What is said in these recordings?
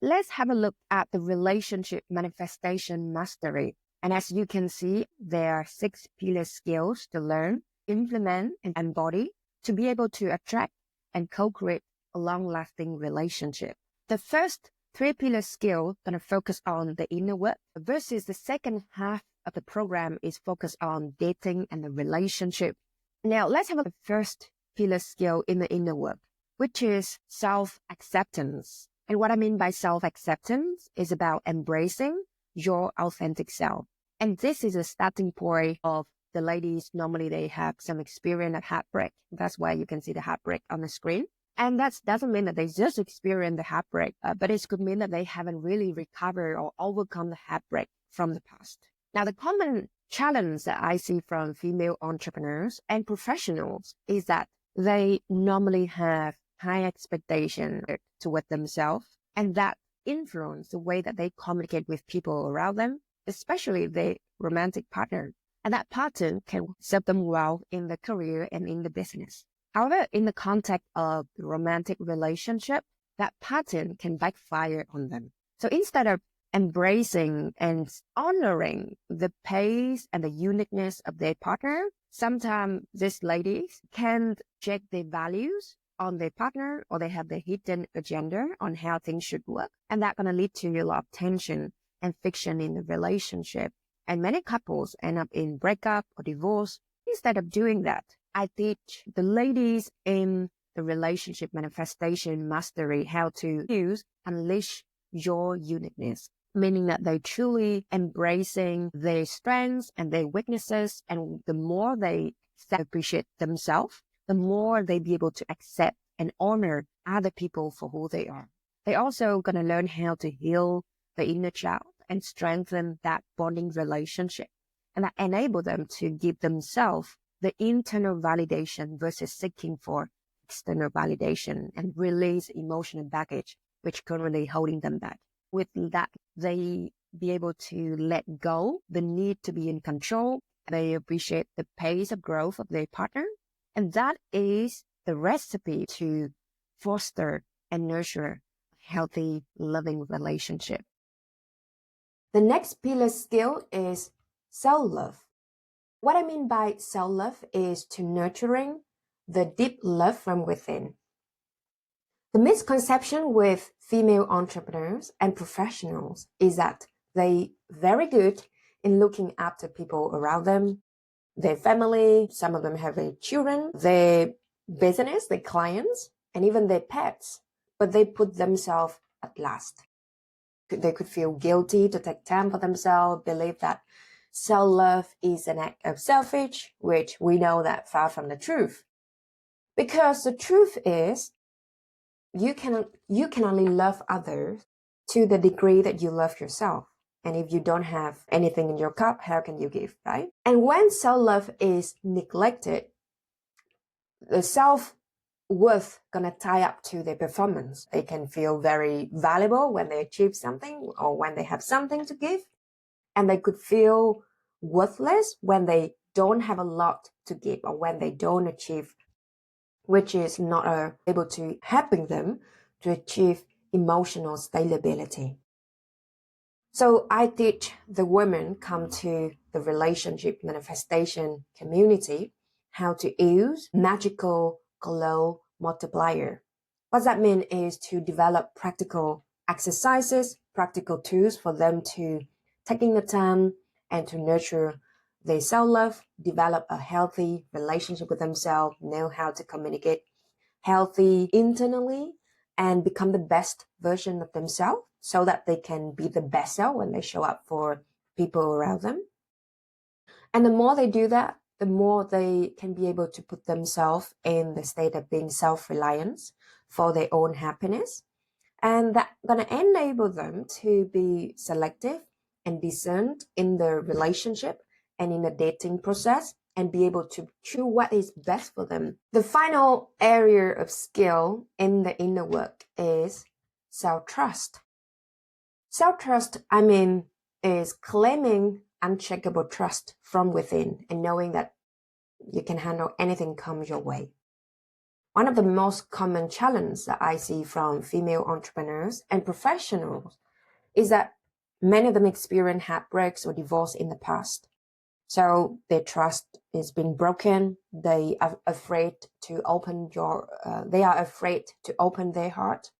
Let's have a look at the relationship manifestation mastery. And as you can see, there are 6 pillar skills to learn, implement, and embody to be able to attract and co-create a long-lasting relationship. The first 3 pillar skill gonna focus on the inner work versus the second half of the program is focused on dating and the relationship. Now let's have a first pillar skill in the inner work, which is self-acceptance. And what I mean by self-acceptance is about embracing your authentic self. And this is a starting point of the ladies. Normally they have some experience at heartbreak. That's why you can see the heartbreak on the screen. And that doesn't mean that they just experience the heartbreak, but it could mean that they haven't really recovered or overcome the heartbreak from the past. Now, the common challenge that I see from female entrepreneurs and professionals is that they normally have high expectation toward themselves, and that influence the way that they communicate with people around them, especially their romantic partner. And that pattern can serve them well in the career and in the business. However, in the context of the romantic relationship, that pattern can backfire on them. So instead of embracing and honoring the pace and the uniqueness of their partner, sometimes these ladies can check their values on their partner, or they have the hidden agenda on how things should work. And that's going to lead to a lot of tension and friction in the relationship. And many couples end up in breakup or divorce. Instead of doing that, I teach the ladies in the relationship manifestation mastery how to unleash your uniqueness, meaning that they truly embracing their strengths and their weaknesses. And the more they appreciate themselves, the more they be able to accept and honor other people for who they are. They're also going to learn how to heal the inner child and strengthen that bonding relationship. And that enable them to give themselves the internal validation versus seeking for external validation and release emotional baggage, which currently holding them back. With that, they be able to let go the need to be in control. They appreciate the pace of growth of their partner. And that is the recipe to foster and nurture a healthy, loving relationship. The next pillar skill is self-love. What I mean by self-love is to nurturing the deep love from within. The misconception with female entrepreneurs and professionals is that they very good in looking after people around them, their family, some of them have children, their business, their clients, and even their pets, but they put themselves at last. They could feel guilty to take time for themselves, believe that self-love is an act of selfish, which we know that far from the truth. Because the truth is, you can only love others to the degree that you love yourself. And if you don't have anything in your cup, how can you give, right? And when self-love is neglected, the self-worth gonna tie up to their performance. They can feel very valuable when they achieve something or when they have something to give. And they could feel worthless when they don't have a lot to give or when they don't achieve, which is not able to helping them to achieve emotional stability. So I teach the women come to the relationship manifestation community how to use magical glow multiplier. What that means is to develop practical exercises, practical tools for them to taking the time and to nurture their self-love, develop a healthy relationship with themselves, know how to communicate healthy internally, and become the best version of themselves so that they can be the best self when they show up for people around them. And the more they do that, the more they can be able to put themselves in the state of being self-reliant for their own happiness. And that's going to enable them to be selective and discerned in the relationship and in the dating process and be able to choose what is best for them. The final area of skill in the inner work is self-trust. Self-trust, is claiming unshakable trust from within and knowing that you can handle anything comes your way. One of the most common challenges that I see from female entrepreneurs and professionals is that many of them experience heartbreaks or divorce in the past. So their trust is being broken. They are afraid to open their heart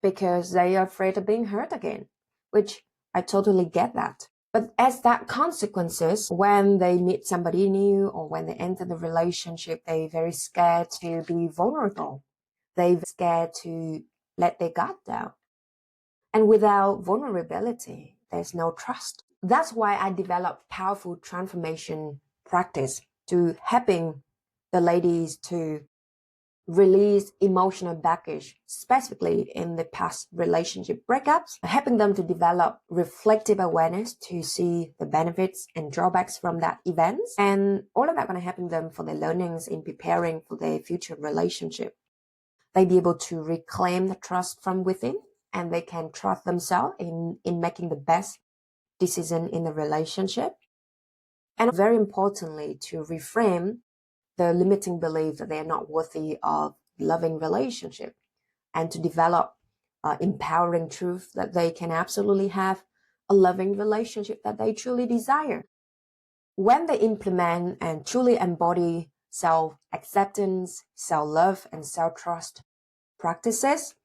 because they are afraid of being hurt again, which I totally get that. But as that consequences, when they meet somebody new or when they enter the relationship, they're very scared to be vulnerable. They're scared to let their guard down. And without vulnerability, there's no trust. That's why I developed powerful transformation practice to helping the ladies to release emotional baggage, specifically in the past relationship breakups, helping them to develop reflective awareness to see the benefits and drawbacks from that events. And all of that going to helping them for their learnings in preparing for their future relationship. They be able to reclaim the trust from within, and they can trust themselves in making the best decision in the relationship. And very importantly, to reframe the limiting belief that they are not worthy of loving relationship, and to develop empowering truth that they can absolutely have a loving relationship that they truly desire. When they implement and truly embody self-acceptance, self-love, and self-trust practices,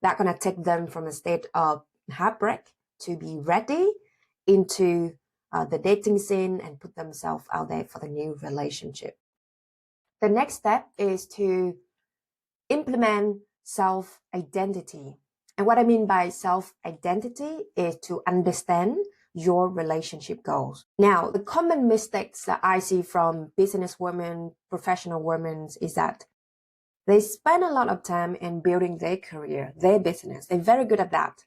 that's going to take them from a state of heartbreak to be ready into the dating scene and put themselves out there for the new relationship. The next step is to implement self-identity. And what I mean by self-identity is to understand your relationship goals. Now, the common mistakes that I see from business women, professional women is that they spend a lot of time in building their career, their business. They're very good at that.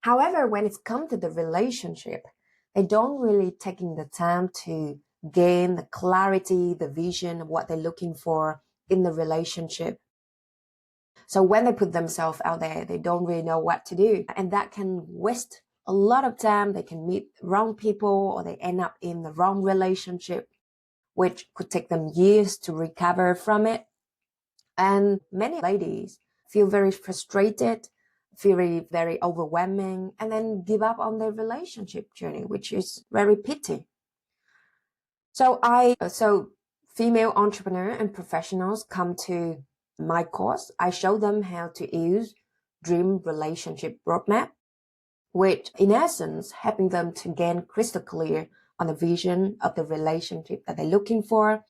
However, when it's come to the relationship, they don't really taking the time to gain the clarity, the vision of what they're looking for in the relationship. So when they put themselves out there, they don't really know what to do. And that can waste a lot of time. They can meet wrong people, or they end up in the wrong relationship, which could take them years to recover from it. And many ladies feel very frustrated, feel very overwhelming, and then give up on their relationship journey, which is very pity. So female entrepreneur and professionals come to my course. I show them how to use Dream Relationship Roadmap, which in essence helping them to gain crystal clear on the vision of the relationship that they're looking for,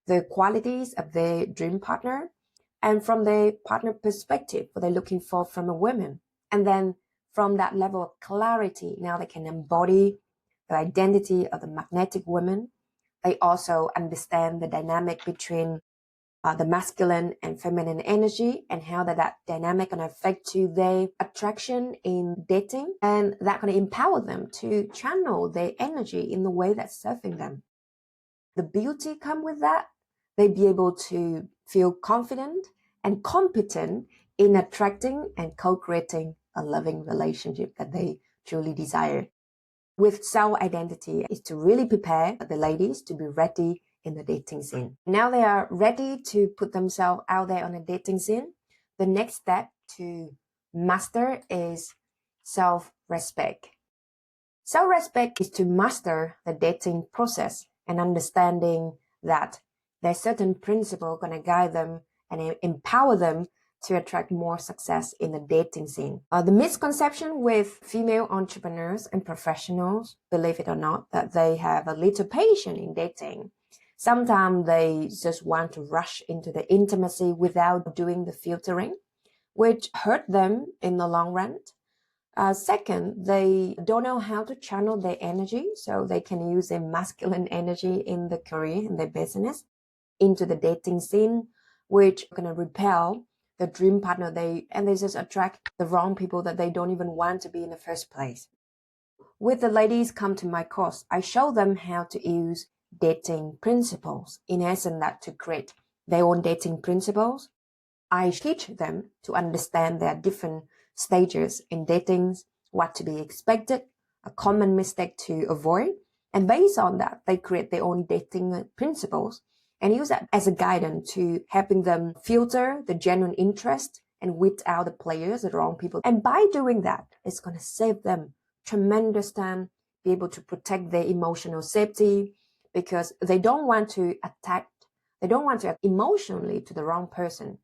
the qualities of their dream partner, and from the partner perspective, what they're looking for from a woman. And then from that level of clarity, now they can embody the identity of the magnetic woman. They also understand the dynamic between the masculine and feminine energy, and how that dynamic can affect to their attraction in dating, and that can empower them to channel their energy in the way that's serving them. The beauty come with that. They be able to feel confident and competent in attracting and co-creating a loving relationship that they truly desire. With self-identity is to really prepare the ladies to be ready in the dating scene. Now they are ready to put themselves out there on a dating scene. The next step to master is self-respect. Self-respect is to master the dating process and understanding that there's certain principle going to guide them and empower them to attract more success in the dating scene. The misconception with female entrepreneurs and professionals, believe it or not, that they have a little patience in dating. Sometimes they just want to rush into the intimacy without doing the filtering, which hurt them in the long run. Second, they don't know how to channel their energy, so they can use their masculine energy in the career, in their business, into the dating scene, which are going to repel the dream partner they just attract the wrong people that they don't even want to be in the first place. With the ladies come to my course, I show them how to use dating principles, in essence that to create their own dating principles. I teach them to understand their different stages in dating, what to be expected, a common mistake to avoid, and based on that, they create their own dating principles and use that as a guidance to helping them filter the genuine interest and weed out the players, the wrong people. And by doing that, it's going to save them tremendous time, be able to protect their emotional safety, because they don't want to act emotionally to the wrong person.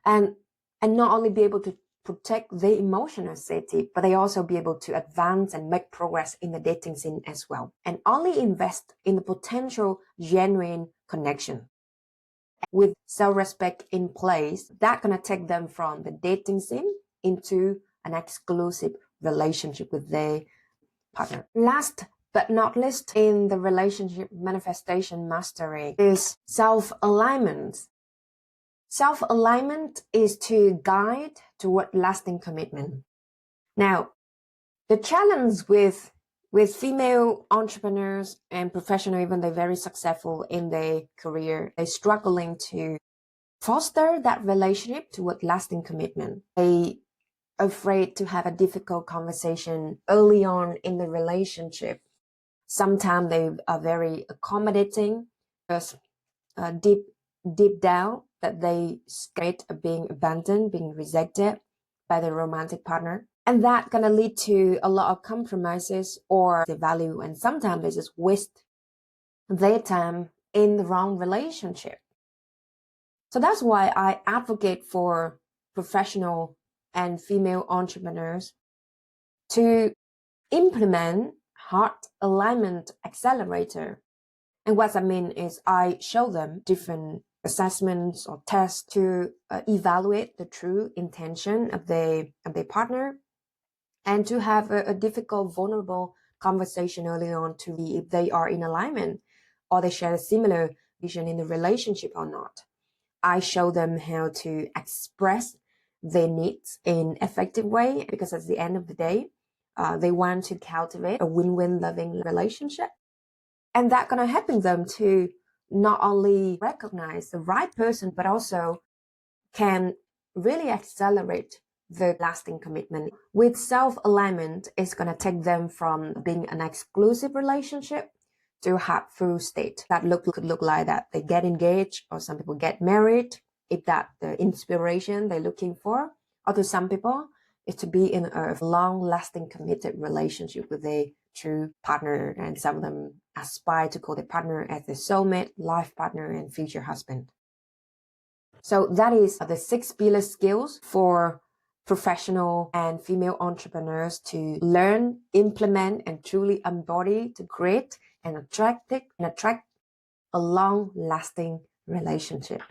And not only be able to protect their emotional safety, but they also be able to advance and make progress in the dating scene as well. And only invest in the potential genuine connection. With self-respect in place, that's gonna take them from the dating scene into an exclusive relationship with their partner. Last but not least in the relationship manifestation mastery is self-alignment. Self-alignment is to guide toward lasting commitment. Now, the challenge with female entrepreneurs and professionals, even they're very successful in their career, they're struggling to foster that relationship toward lasting commitment. They are afraid to have a difficult conversation early on in the relationship. Sometimes they are very accommodating, because deep down that they scared of being abandoned, being rejected by their romantic partner. And that gonna lead to a lot of compromises or the value, and sometimes they just waste their time in the wrong relationship. So that's why I advocate for professional and female entrepreneurs to implement Heart Alignment Accelerator. And what I mean is I show them different assessments or tests to evaluate the true intention of their partner, and to have a difficult, vulnerable conversation early on to see if they are in alignment or they share a similar vision in the relationship or not. I show them how to express their needs in effective way, because at the end of the day, they want to cultivate a win-win loving relationship. And that's going to help them to not only recognize the right person, but also can really accelerate the lasting commitment. With self-alignment, it's going to take them from being an exclusive relationship to a heartful state. That could look like that they get engaged, or some people get married, if that's the inspiration they're looking for. Or to some people, it's to be in a long-lasting committed relationship with a true partner, and some of them aspire to call their partner as their soulmate, life partner, and future husband. So that is the 6 pillar skills for professional and female entrepreneurs to learn, implement, and truly embody to create and attract a long-lasting relationship.